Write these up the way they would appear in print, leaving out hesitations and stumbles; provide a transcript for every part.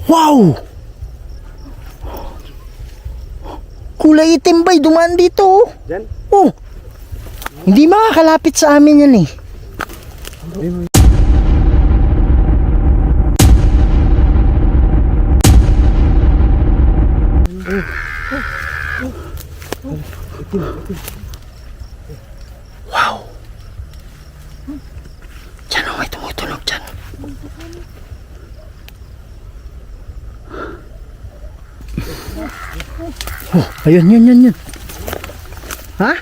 Wow! Kulay itim ba? Dumaan dito. Diyan? Oh. Hindi makakalapit sa amin yan eh. Wow. Diyan o, may tumutunog dyan. Oh, ayun, yun. Ha?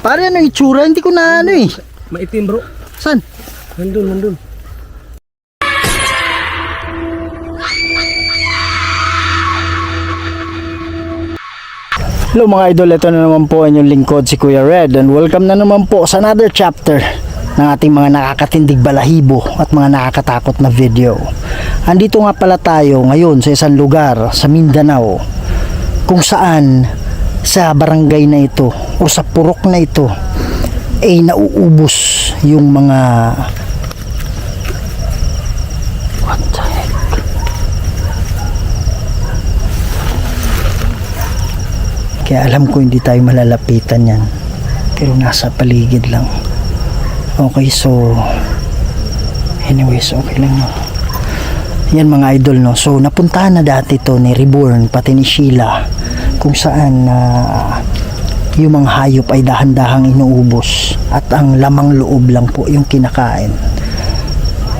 Pare, ano itsura? Hindi ko na ano eh. Maitim bro. Saan? Nandun. Hello mga idol, ito na naman po ang inyong lingkod si Kuya Red and welcome na naman po sa another chapter ng ating mga nakakatindig balahibo at mga nakakatakot na video. Andito nga pala tayo ngayon sa isang lugar sa Mindanao kung saan sa barangay na ito o sa purok na ito ay nauubos yung mga what the heck? Kaya alam ko hindi tayo malalapitan yan pero nasa paligid lang. Okay, so anyways, okay lang no. Yan mga idol no. So napuntahan na dati to ni Reborn pati ni Sheila kung saan yung mga hayop ay dahan-dahang inuubos at ang lamang loob lang po yung kinakain.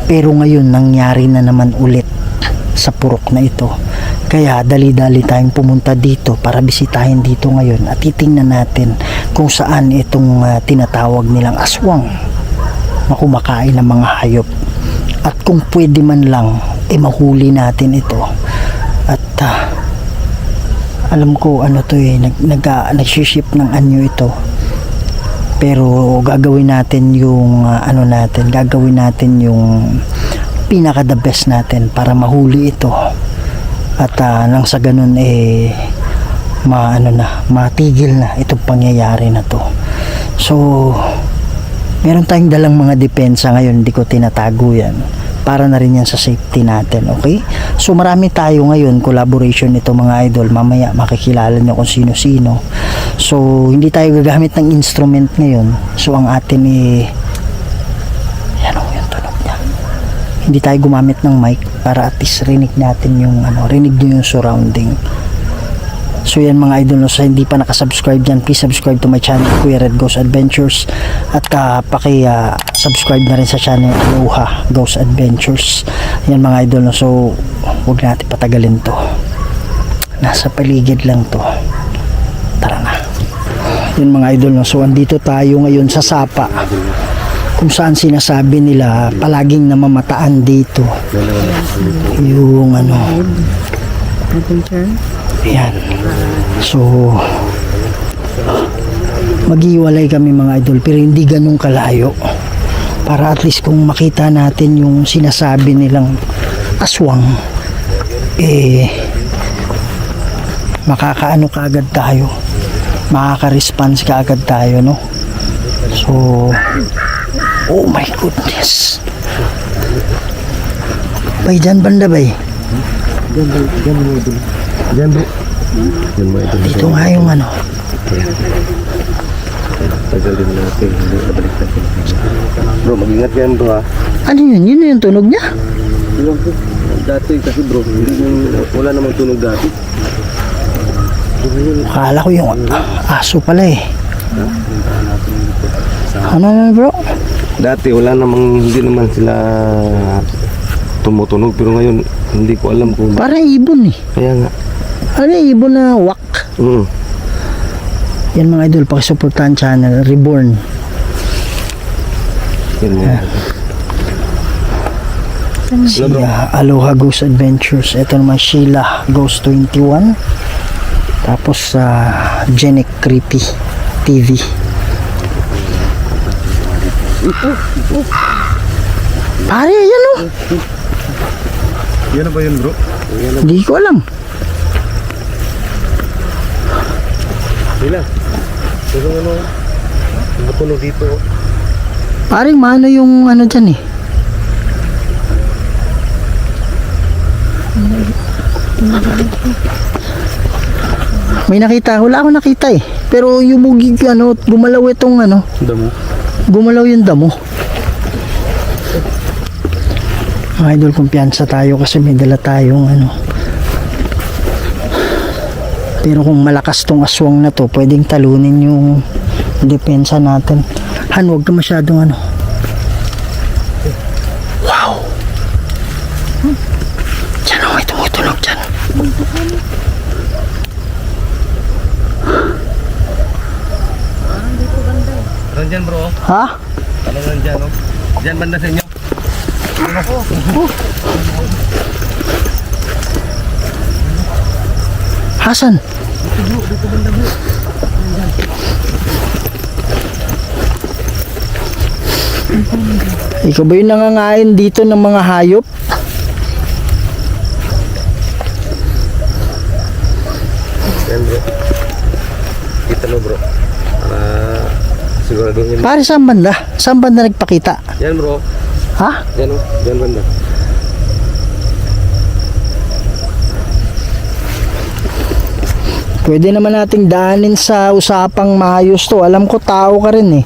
Pero ngayon nangyari na naman ulit sa purok na ito. Kaya dali-dali tayong pumunta dito para bisitahin dito ngayon at titingnan natin kung saan itong tinatawag nilang aswang na kumakain ng mga hayop. At kung pwede man lang mahuli natin ito. At alam ko ano to nag-ship ng anyo ito. Pero gagawin natin yung gagawin natin yung pinaka the best natin para mahuli ito. At nang sa ganun matigil na itong pangyayari na to. So meron tayong dalang mga depensa ngayon, hindi ko tinatago yan para na rin yan sa safety natin, okay? So marami tayo ngayon collaboration nito mga idol, mamaya makikilala nyo kung sino-sino. So hindi tayo gagamit ng instrument ngayon, so ang atin yan o yung tunog niya, hindi tayo gumamit ng mic para at least rinig natin yung rinig nyo yung surrounding. So yan mga idol, no, sa hindi pa nakasubscribe dyan, please subscribe to my channel Kuya Red Ghost Adventures at subscribe na rin sa channel Aloha Ghost Adventures. Yan mga idol, no, so huwag natin patagalin to, nasa paligid lang to, tara na. Yan mga idol, no, so andito tayo ngayon sa Sapa kung saan sinasabi nila palaging namamataan dito yung yan. So maghiwalay kami mga idol pero hindi ganun kalayo para at least kung makita natin yung sinasabi nilang aswang makakaano kaagad tayo, makaka-response kaagad tayo, no? So oh my goodness, bay dyan banda bay, Diyan bro. dito nga yung Tagal din natin. Balik natin. Bro, mag-ingat yan bro ha. ano yun yung tunog niya. Dati kasi bro, wala namang tunog dati. Akala ko yung aso pala ano bro? Dati hindi naman sila tumutunog pero ngayon hindi ko alam kung Parang ibon kaya nga. Ano ibon na wak? Yan mga idol, pakisuportahan channel Reborn. Si Aloha Ghost Adventures. Ito naman Sheila Ghost 21. Tapos Genic Creepy TV. Pare, yan o. Yan na ba yun bro? Hindi ko alam. Sila. Pero natunog dito. Paring mano yung dyan May nakita, wala akong nakita eh. Pero yung mugig ano, gumalaw itong ano, Damo. gumalaw yung damo. Mga idol, kumpiyansa tayo kasi may dala tayong ano. Pero kung malakas tong aswang na to, pwedeng talunin yung depensa natin. Han, huwag ka masyadong ano. Wow! Diyan o, may tumutunog dyan. Parang dyan bro. Ha? Parang dyan no. Dyan banda sa inyo. Hasan? Ikaw ba yung nangangain dito ng mga hayop? Yan bro. Kita mo bro. Para siguraduhin. Pare, saan banda? Saan banda nagpakita? Yan bro. Ha? Yan o. Yan banda. Pwede naman nating daanin sa usapang maayos to. Alam ko tao ka rin eh.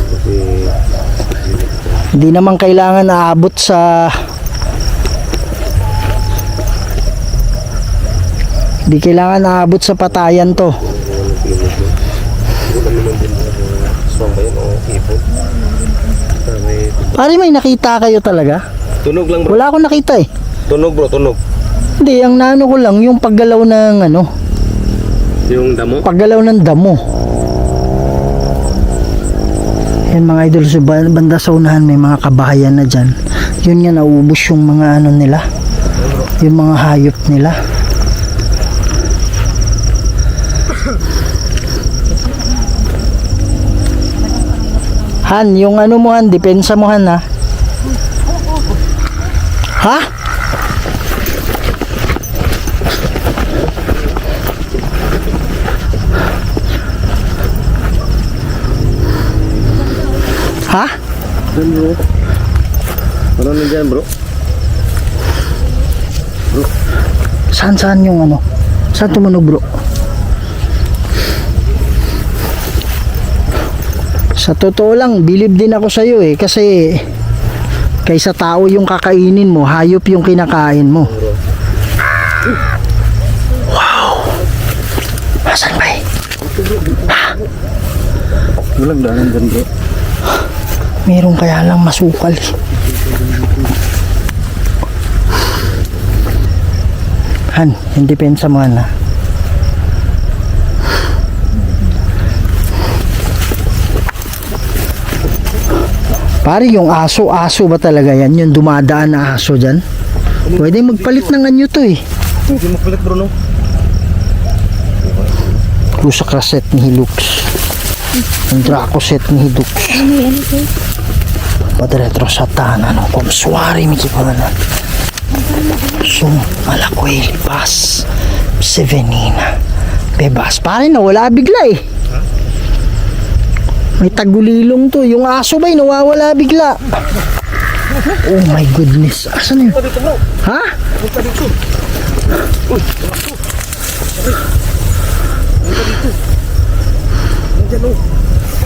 Kasi Hindi naman kailangan aabot sa Hindi kailangan aabot sa patayan to. hindi naman din swang ba yun o ipon. Para may Pare, may nakita kayo talaga? tunog lang bro. Wala akong nakita eh. Tunog bro, tunog. Hindi, ang naano ko lang yung paggalaw ng ano, Yung damo. paggalaw ng damo. Yan mga idol, sa banda sa unahan may mga kabahayan na dyan. Yun nga, naubos yung mga ano nila, yung mga hayop nila. Han, yung ano mo Han, depensa mo Han ha. Ha? Ha? Dyan bro. Parang nandyan bro. Saan yung ano? Saan tumunog bro? Sa totoo lang, bilib din ako sa'yo eh. Kasi kaysa tao yung kakainin mo, hayop yung kinakain mo. Wow! Asan ba eh? Walang daanan dyan bro. Meron kaya lang masukal eh. Han, yung depensa mo Han ha. Pare, yung aso ba talaga yan? Yung dumadaan na aso dyan? Pwede magpalit ng anyo to eh. Hindi mo kulit bro no. Rusak raset ni Hilux. Yung Draco set ni Hilux. Padretro sa tanan. Kung suwari, may kipanan. So, Alakway, Lipas, Sevenina, Bebas. Pare, nawala bigla eh. May tagulilong to. Yung aso ba'y nawawala bigla? Oh my goodness. Asan yun? Ha?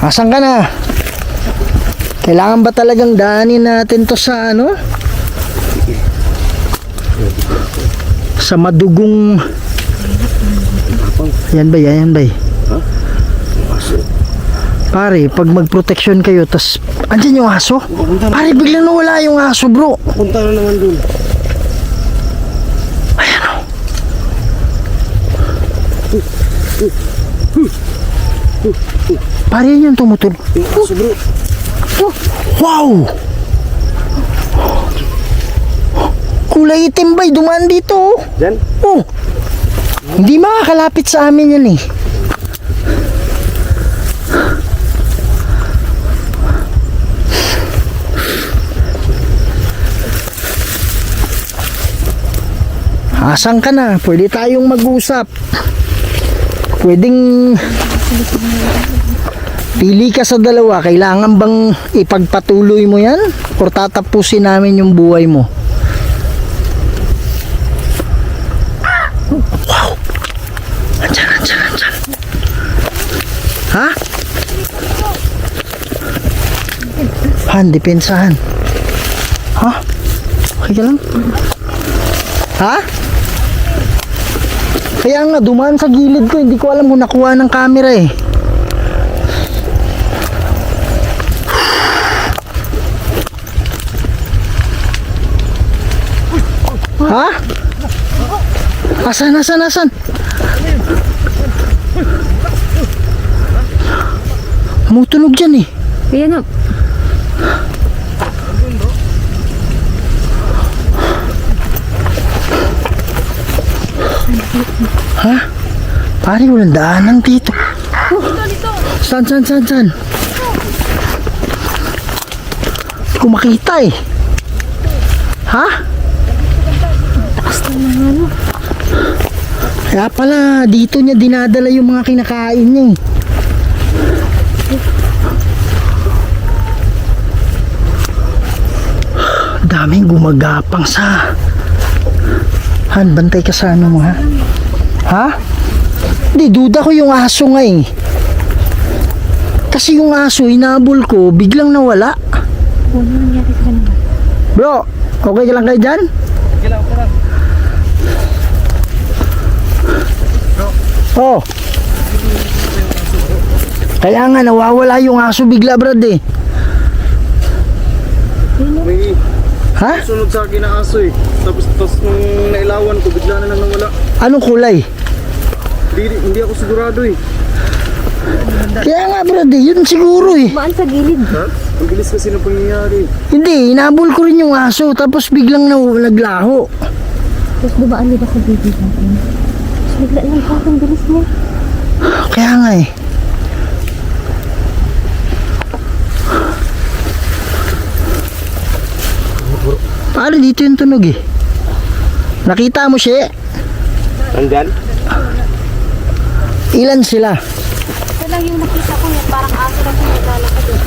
Asan ka na? Kailangan ba talagang daanin natin to sa ano? Sa madugong... Yan ba? Yan ba? Pare, pag magproteksyon kayo, tas andyan yung aso? Pare, biglang nawala yung aso, bro. Punta na naman dun. Ayan o. Pare, yan yung tumutulog. Yung aso bro. Wow! Kulay itim ba'y dumaan dito? Oh. Dyan? Oh. Hindi makakalapit sa amin yan eh. Asan ka na? Pwede tayong mag-usap. Pwedeng Pili ka sa dalawa, kailangan bang ipagpatuloy mo yan? O tatapusin namin yung buhay mo? Wow! Andyan. Ha? Han, depensahan. Ha? Okay ka lang? Ha? Kaya nga, dumaan sa gilid ko, hindi ko alam kung nakuha ng camera eh. Ha? Asan? Mutunog dyan eh. Kaya na. Ha? Pare, walang daanan dito. Saan? Hindi ko makita eh. Ha? Kaya pala, dito niya dinadala yung mga kinakain niya eh. Daming gumagapang sa... Han, bantay ka sa ano mo ha? Ha? Hindi, duda ko yung aso nga eh. Kasi yung aso, inabol ko, biglang nawala. Ano nangyari sa kanila? Bro, okay ka lang kayo dyan? Okay lang. Oh. Kaya nga, nawawala yung aso bigla, brad eh. May Ha? sunod sa akin na aso eh. Tapos nung nailawan ko, bigla na lang nawala. Anong kulay? Hindi ako sigurado eh. Kaya nga, brad eh, yun siguro eh. Maan sa gilid. Ha? Ang bilis kasi ng pangyayari. Hindi, inabol ko rin yung aso, tapos biglang naglaho. Tapos dumaan nila sa gilid natin. Tapos bigla lang po ang bilis niya. Kaya nga eh. Paano dito yung tunog eh? Nakita mo siya? Nandyan? Ilan sila? Ito lang yung nakita ko yan. Parang aso lang yung naglalakad eh.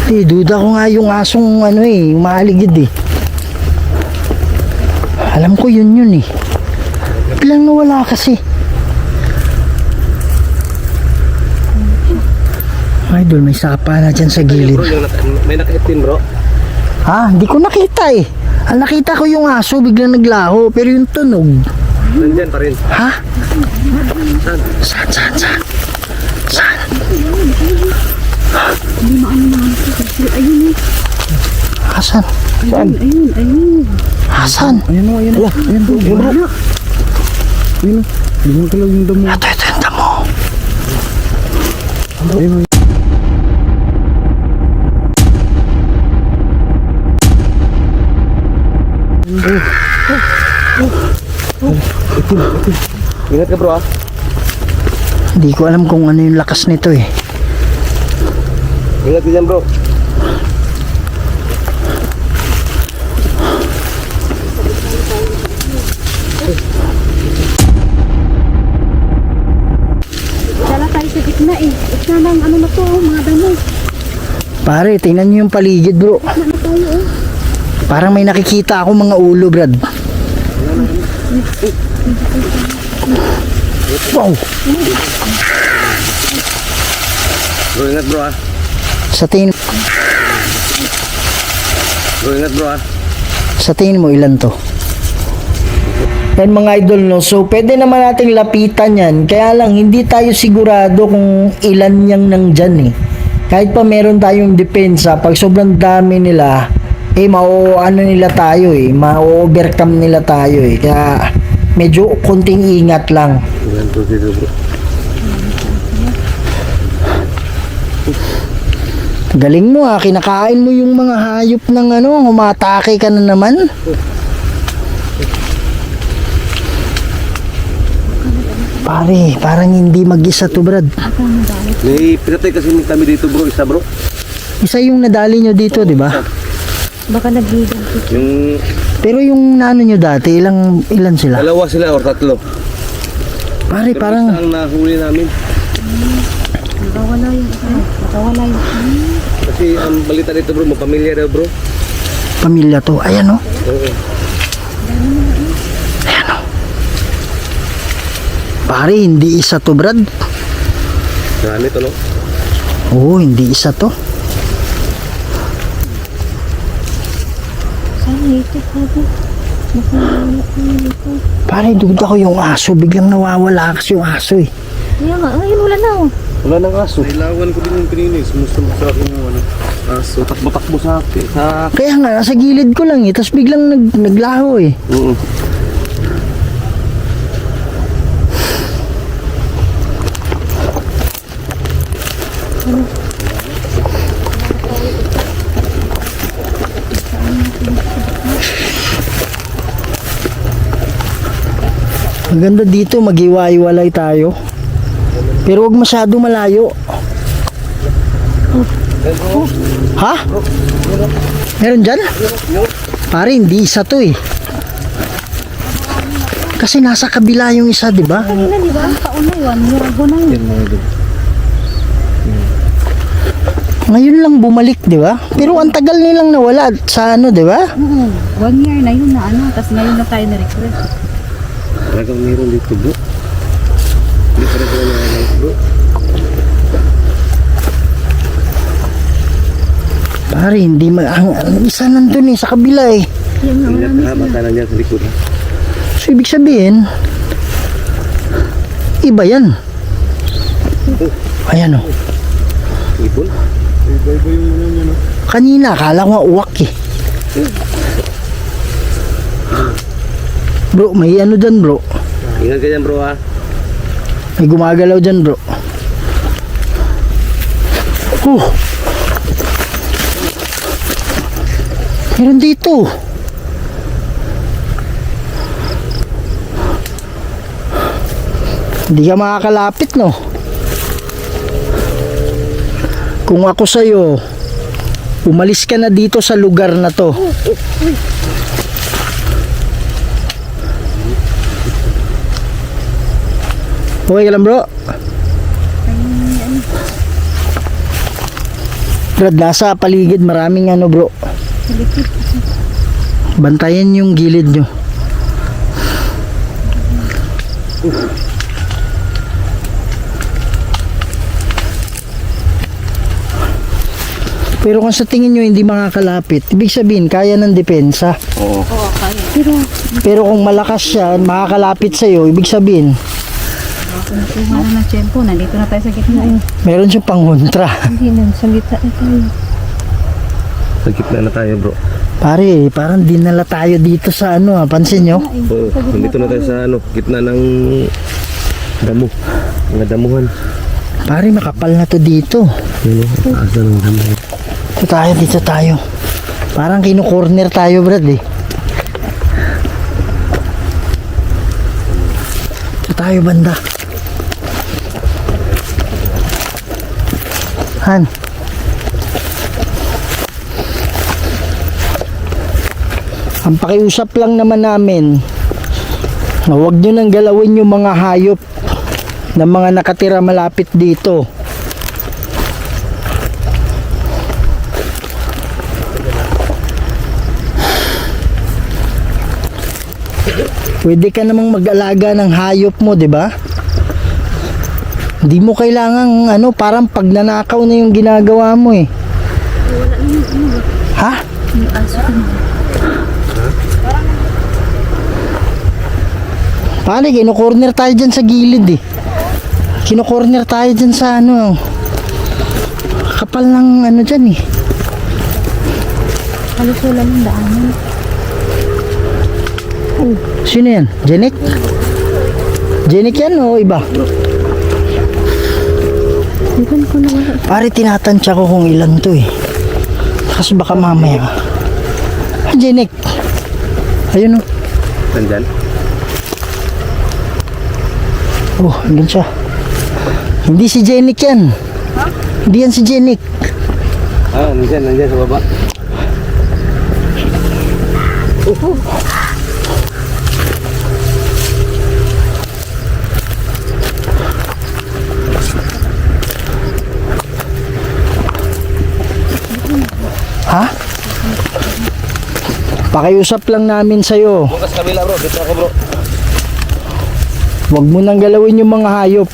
Eh, duda ko nga yung asong ano eh, maaligid eh. Alam ko yun eh. Biglang nawala kasi. Idol, may sapa na dyan sa gilid. Bro, may naka-18 bro. Ha? Hindi ko nakita eh. Ang nakita ko yung aso, biglang naglaho. Pero yung tunog. Nandyan pa rin. Ha? Saan? Saan? Hindi maano naman sa gilid. Ayun eh. Hasan? Ayun. Hasan? Ayun bro. Ayun. Binang ka lang yung damo. Ito yung damo. Ayun. Ingat ka bro ah. Hindi ko alam kung ano yung lakas nito eh. Ingat ka dyan bro. Dala tayo sa gitna eh. Gitna ng ano na to, mga damo. Pare, tingnan nyo yung paligid bro. Gitna na tayo eh. Parang may nakikita ako mga ulo, Brad. Wow! Bro ingat bro ah. Sa tingin, Bro ingat bro ah. sa tingin mo, ilan to? Yan mga idol, no? So, pwede naman nating lapitan yan. Kaya lang, hindi tayo sigurado kung ilan yang nandyan eh. Kahit pa meron tayong depensa, pag sobrang dami nila, eh, ano nila tayo eh. Ma-overcome nila tayo eh. Kaya, medyo konting ingat lang. Ingat bro dito bro. Galing mo ah, kinakain mo yung mga hayop ng ano, umatake ka na naman. Pare, parang hindi mag-isa to, Brad. May pinatay kasi kami dito bro, isa bro. Isa yung nadali nyo dito, di ba? Baka naghigang. Yung Pero yung nano nyo dati, ilan sila? dalawa sila or tatlo. Pare, Pero parang isa ang nahuli namin. Nakawala yung isa. Nakawala yung Kasi ang balita dito bro, mapamilya daw bro. Pamilya to. Ayan oh. Oo. Pare, hindi isa to, Brad. Marami to no? Oo, hindi isa to. Saan ito? Sabi. Nakawala ko ito. Pare, duda ko yung aso. Biglang nawawala kasi yung aso eh. Kaya nga, ayun wala na oh. Wala nang aso. Nailawan ko din yung pininis. Sumusunod sa akin yung ano, aso. Takbo-takbo sa akin. Kaya nga, nasa gilid ko lang eh. Tapos biglang naglaho eh. Oo. Maganda dito, mag-iwa-iwalay tayo. Pero wag masyado malayo. Ha? Meron dyan? Pare, hindi isa to eh. Kasi nasa kabila yung isa, di ba? Kanina di ba? Ang kauna yun. Yago na yun. Ngayon lang bumalik, di ba? Pero ang tagal nilang nawala sa ano, di ba? 1 year na yun na ano. Tapos ngayon na tayo na-recruit. Talagang meron dito bro. Hindi pa rin sila na bro. Pare, hindi ang isa nandun eh, sa kabila eh. Yan nga, Hindi marami na sila. mata na niya sa likod. Ha? So, ibig sabihin, iba yan. Ayan o. Ipon? Iba-iba yung ano niya no? Kanina, akala ko nga uwak eh. Bro, may ano dyan bro. Ingat ka dyan bro ha. May gumagalaw dyan bro. Meron dito. Hindi ka makakalapit no. Kung ako sa'yo, umalis ka na dito sa lugar na to. Okay ka lang bro? Brad, nasa paligid maraming ano bro. Bantayan yung gilid nyo. Pero kung sa tingin nyo hindi makakalapit, ibig sabihin kaya ng depensa. Oo. Oo, kaya. Pero kung malakas siya, makakalapit sa'yo, ibig sabihin, Kung na ng tiyempo, nandito na tayo sa gitna eh. meron siyang pangontra. Hindi na, sa gitna na tayo. Sa gitna na tayo bro. Pare, parang dinala tayo dito sa ano, pansin nyo? Oo. Nandito na tayo sa ano, gitna ng damo. Mga damuhan. Pare, makapal na to dito. Yun o. Asa ng damo. Dito tayo. Parang kinu-corner tayo, Brad eh. Dito tayo banda. Han. Ang pakiusap lang naman namin na huwag nyo nang galawin yung mga hayop na mga nakatira malapit dito. Pwede ka namang mag-alaga ng hayop mo, 'di ba? Hindi mo kailangang ano, parang pagnanakaw na yung ginagawa mo eh. Ha? May aso ka na. Pare, kino-corner tayo dyan sa gilid eh. Kino-corner tayo dyan sa ano. Kapal ng ano dyan eh. Kalusulan ng daanan. Sino yan? Jenik? Jenik yan o iba? Iban ko na wala. Pare, tinatansya ko kung ilan to eh. Kasi baka mamaya. Jenik. Ayun o. Nandyan? Oh, andun siya. Hindi si Jenik yan. Hindi yan si Jenik. Ah, nandyan sa baba. Pakiusap lang namin sa'yo. Bukas kabila bro, dito ako bro. Huwag mo nang galawin yung mga hayop.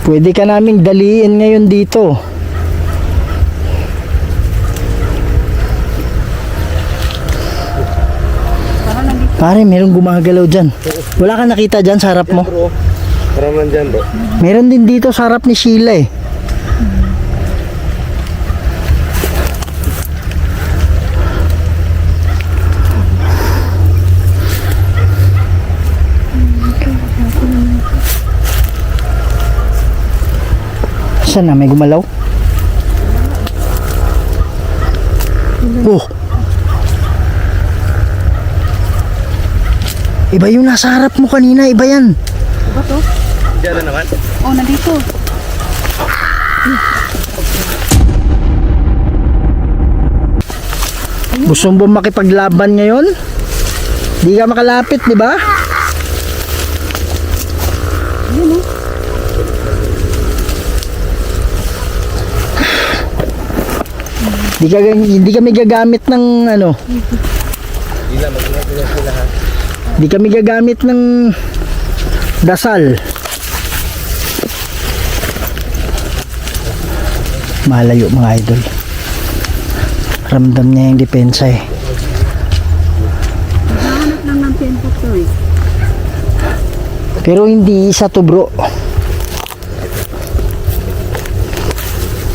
Pwede ka naming daliin ngayon dito. Pare, merong gumagalaw dyan. Wala ka nakita dyan sa harap mo? Bro, parang nandyan bro. Meron din dito sa harap ni Sheila eh. Saan na? May gumalaw? Oh! Iba yung nasa harap mo kanina, iba yan. Diba to? Diyan na naman. Oh, nandito. Gusto mo ba makipaglaban ngayon? Di ka makalapit, di ba? Yun oh. Hindi kami gagamit ng ano. Sila, mag-ingat sila ha. Di kami gagamit ng dasal. Malayo mga idol. Ramdam niya yung depensa eh. Nahanap lang ng tempo to eh. Pero hindi isa to bro.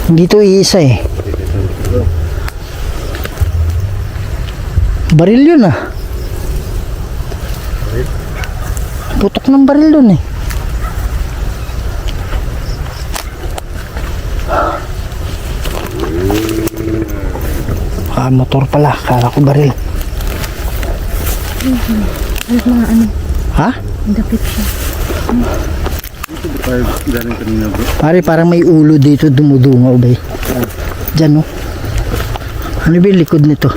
Hindi to iisa eh. Baril yun ah. Putok ng baril dun eh. Ah, motor pala. Kala ko baril. Ay, mga ano, Ha? dapit siya. Galing kanina bro. Pare, parang may ulo dito dumudungaw ba eh. Diyan oh. Ano ba yung likod nito?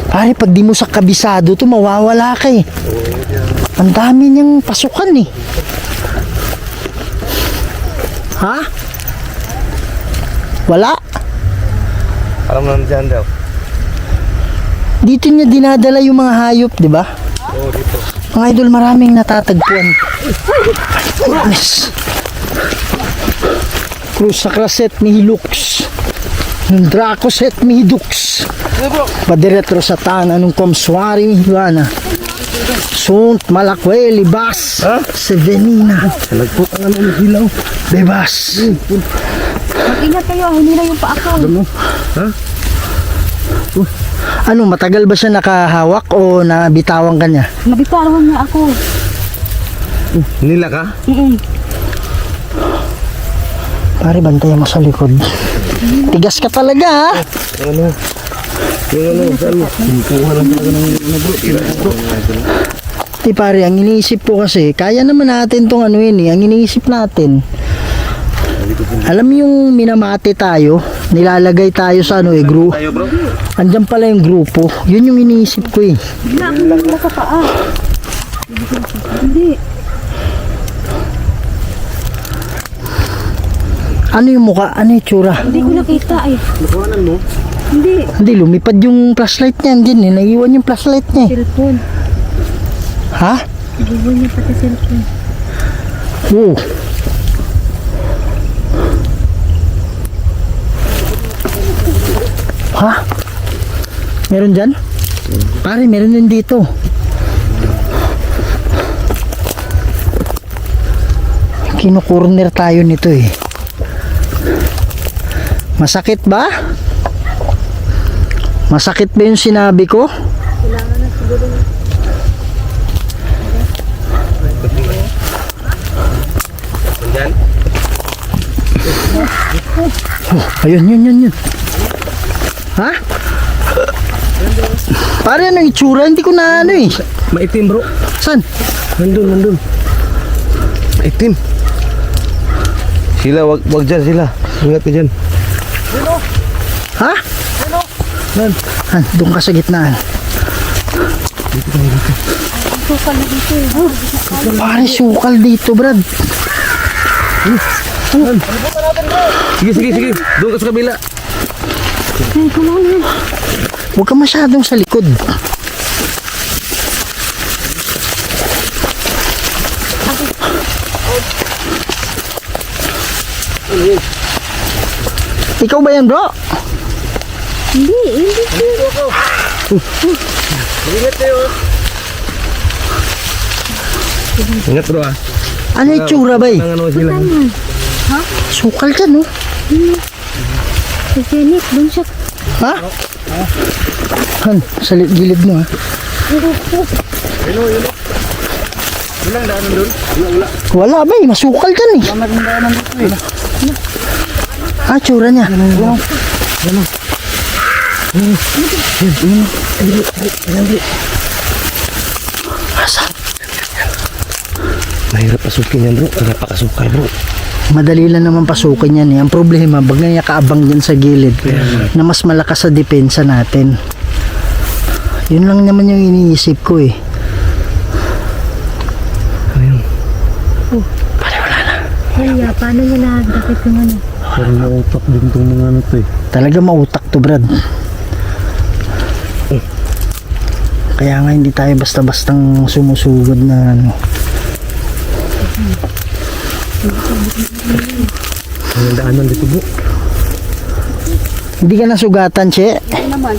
Pare, pag di mo sa kabisado to, mawawala ka eh. Ang dami niyang pasukan eh. Ha? Wala? Alam mo nandyan daw. Dito niya dinadala yung mga hayop, di ba? Oo, dito. Mga idol, maraming natatagpuan. Goodness. Cruz sa kraset ni Hilux. Draco set mi Dux. Padiretro sa tan anong komswari mi Juana. Sunt Malakweli Bas. Sevenina. Nagput ang ano hilaw. Bebas. Mag-ingat kayo, hindi na yung paa ko. Ha? Ano, matagal ba siya nakahawak o nabitawan ka niya? Nabitawan niya ako. Nila ka? Pare, bantayan mo sa likod. Tigas ka talaga ha? Ano? Yung ano, saan mo? Kuha lang talaga ng ano bro. Bro. Di pare, ang iniisip ko kasi, kaya naman natin tong ano yun eh. Ang iniisip natin, alam mo yung minamati tayo, nilalagay tayo sa ano eh, Tayo bro. andyan pala yung grupo. Yun yung iniisip ko eh. Bigla akong namula sa paa. Hindi. Ano yung muka? Ano yung tsura? Hindi ko nakita eh. Nakuhanan mo? Hindi. Hindi, lumipad yung flashlight niya. Andyan eh, naiwan yung flashlight niya eh. Cellphone. Ha? Ibubuhay niya pati cellphone. Oo. Ha? Meron dyan? Pare, meron din dito. Kino-corner tayo nito eh. Masakit ba? Masakit ba yung sinabi ko? Kailangan na siguro na. Nandyan? Oh, ayun, yun. Ha? Pare, ano yung itsura? Hindi ko na ano eh. Maitim bro. Saan? Nandun. Maitim. Sila, wag dyan sila. Ingat ka dyan. Ha? Nan. Han, doon ka sa gitnaan. Sukal na dito eh. Pare, sukal dito, Brad. Sige, sige, sige. Doon ka sa kabila. Huwag ka masyadong sa likod. Ikaw ba yan, bro? Hindi. Ingat kayo. Ingat bro ah. Ano yung tsura ba eh? Ano sila? Sukal ka, no? Si Phoenix, dun siya. Ha? Han, sa gilid mo, ha? Walang daanan doon? Wala. Wala ba eh, masukal ka eh. Wala nang daanan dito eh. Ah, tsura niya. Asan? Mahirap pasukin yan bro. Napakasukal bro. Madali lang naman pasukin yan eh. Ang problema, pag nakaabang dyan sa gilid, na mas malakas sa depensa natin. Yun lang naman yung iniisip ko eh. Ayun. Kaya, paano niya nakagdakit yung ano? Parang nautak din itong mga ano to eh. Talaga mautak to, Brad. Kaya nga hindi tayo basta-bastang sumusugod na ano. Walang daanan dito bro. Hindi ka nasugatan, Che? Hindi naman.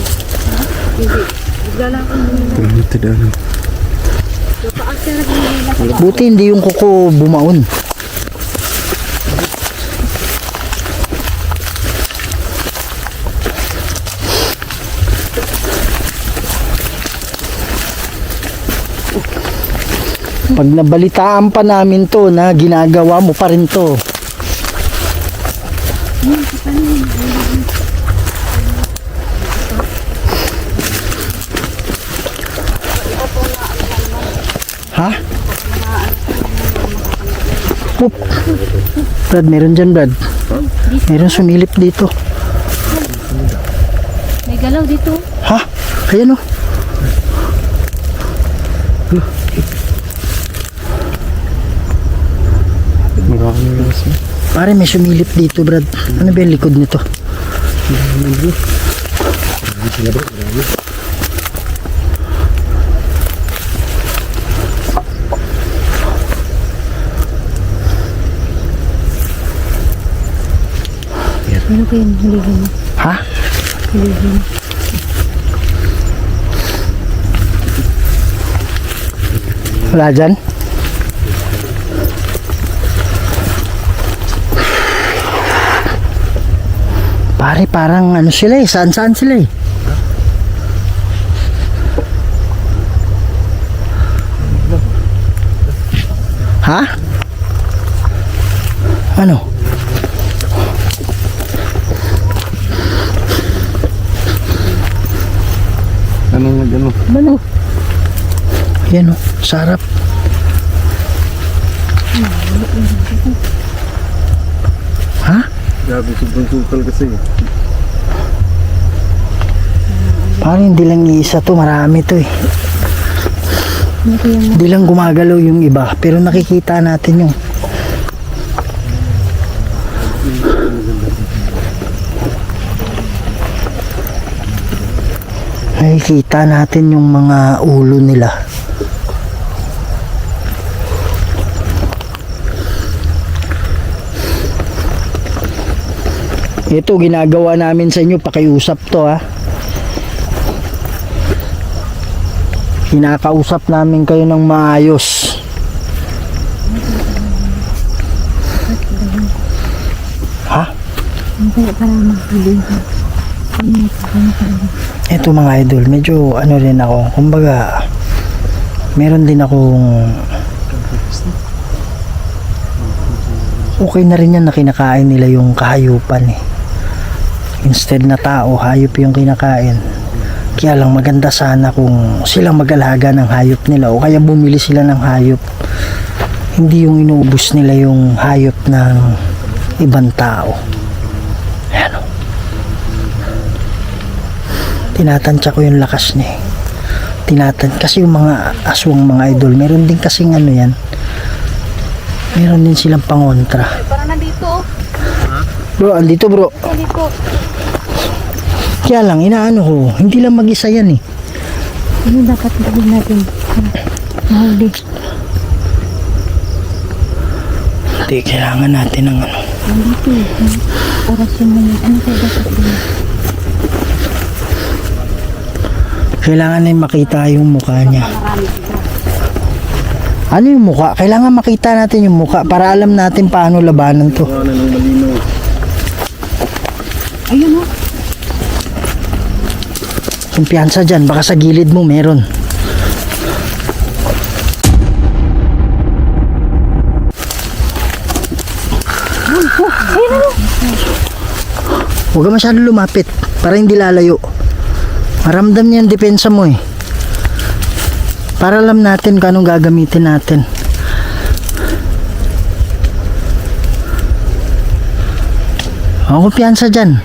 Hindi. Bigla lang akong Walang dito daanan. paakya na nila. Buti hindi yung kuko bumaon. Pag nabalitaan pa namin to na ginagawa mo pa rin to. Ha? Oop. Brad, meron dyan, Brad. Meron sumilip dito. May galaw dito. Ha? Ayan o. Pare, may sumilip dito, Brad. Ano ba yung likod nito? Ano kayo huligin mo? Ha? Huligin mo. Wala dyan? Pare, parang ano sila eh. Saan-saan sila eh. Ha? Ano? Ano? Ano? Yan o, sarap. Ha? Grabe sobrang sukal kasi. Parang hindi lang isa to, marami to eh. Hindi lang gumagalaw yung iba, pero nakikita natin yung nakikita natin yung mga ulo nila. Ito ginagawa namin sa inyo, pakiusap to ha. Kinakausap namin kayo ng maayos. Ha? Kaya para magpili. Ito mga idol, medyo ano rin ako, kumbaga meron din akong okay na rin yan na kinakain nila yung kahayupan eh. Instead na tao, hayop yung kinakain. Kaya lang maganda sana kung silang mag-alaga ng hayop nila o kaya bumili sila ng hayop. Hindi yung inuubos nila yung hayop ng ibang tao. Ayan o. Tinatansya ko yung lakas niya eh. Kasi yung mga aswang mga idol, meron din kasing ano yan. Meron din silang pangontra. Parang nandito dito. Bro, andito bro. Ito dito. Kaya lang, inaano ko, hindi lang mag-isa yan eh. Ano dapat gawin natin? Mahuli. Hindi, kailangan natin ng ano. Nandito eh. Orasyon mo yun. Ano kayo dapat gawin? Kailangan na makita yung mukha niya. Marami dito. Ano yung mukha? Kailangan makita natin yung mukha para alam natin paano labanan to. Ano nang malinaw. Ayun o. Kumpiyansa dyan, baka sa gilid mo meron. Huwag ka masyado lumapit para hindi lalayo. Maramdam niya yung depensa mo eh. Para alam natin kung anong gagamitin natin. Ang kumpiyansa dyan.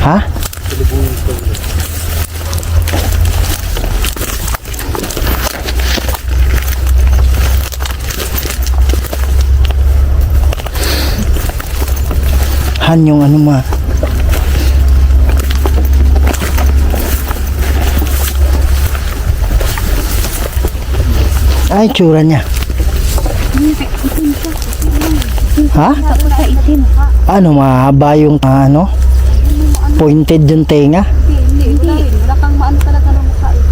Ha? Han yung ano mo. Ay, tsura niya. Ha? Tapos sa itim. Ano, mahaba yung ano? Pointed yung tenga? Hindi. Wala kang maano talaga ng mukha eh.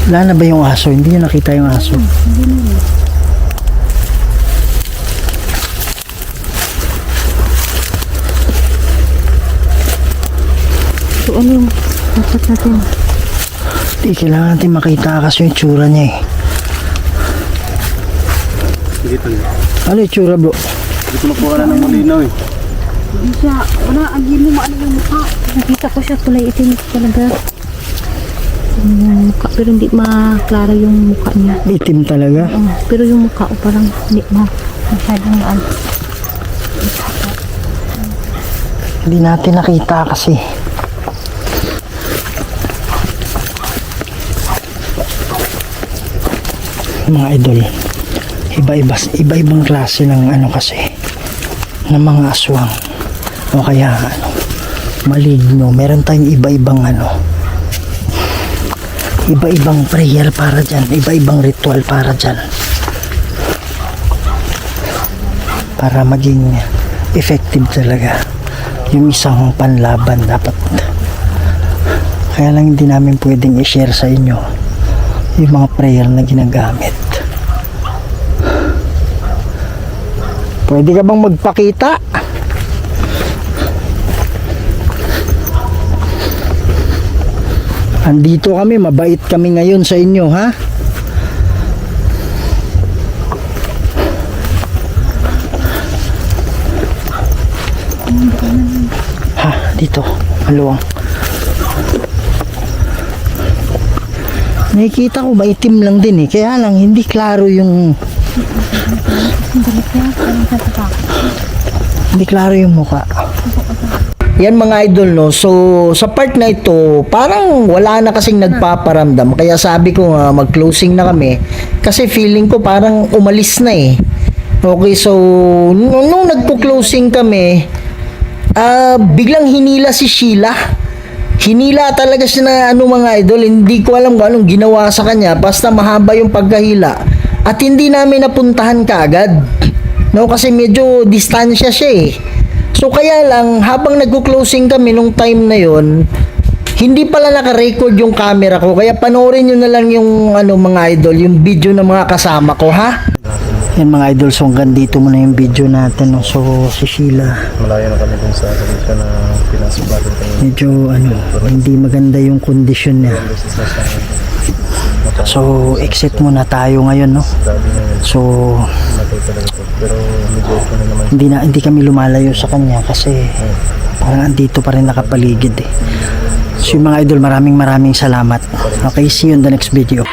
Wala na ba yung aso? Hindi niya nakita yung aso. So ano yung dapat natin? Hindi, kailangan natin makita kasi yung tsura niya eh. Dito na. Ano yung tsura bro? Dito na po ka na ng malinaw eh. Hindi siya. Wala. Hindi mo maano yung mukha. Nakita ko siya kulay itim talaga. Yung mukha. Pero hindi maklara yung mukha niya. Itim talaga. Pero yung mukha ko parang hindi masyadong maano. Hindi natin nakita kasi. Mga idol, iba-ibang klase ng ano kasi, ng mga aswang. O kaya ano, maligno. Meron tayong iba-ibang ano, iba-ibang prayer para dyan, iba-ibang ritual para dyan. Para maging effective talaga yung isang panlaban dapat. Kaya lang hindi namin pwedeng i-share sa inyo yung mga prayer na ginagamit. Pwede ka bang magpakita? Andito kami, mabait kami ngayon sa inyo, ha? Ha, dito, maluwang. Nakikita ko maitim lang din eh, kaya lang hindi klaro yung mukha. Yan mga idol no. So sa part na ito, parang wala na kasing nagpaparamdam. Kaya sabi ko nga mag-closing na kami kasi feeling ko parang umalis na eh. Okay, so nung nagpo-closing kami, biglang hinila si Sheila. Hinila talaga siya na ano mga idol, hindi ko alam kung anong ginawa sa kanya, basta mahaba yung pagkahila at hindi namin napuntahan kaagad. No, kasi medyo distansya siya eh. So kaya lang habang nagko-closing kami nung time na yon, hindi pala naka-record yung camera ko, kaya panoorin niyo na lang yung ano mga idol, yung video ng mga kasama ko, ha? Yan mga idol, so hanggang dito muna yung video natin, no? So si Sheila, Malayo na kami dun sa kalisya na pinasubatin kami. medyo ano, hindi maganda yung kondisyon niya. So exit muna tayo ngayon, no? So Matay talaga ito. Pero medyo okay na naman. hindi kami lumalayo sa kanya kasi parang andito pa rin nakapaligid eh. So yung mga idol, maraming salamat. Okay, see you in the next video.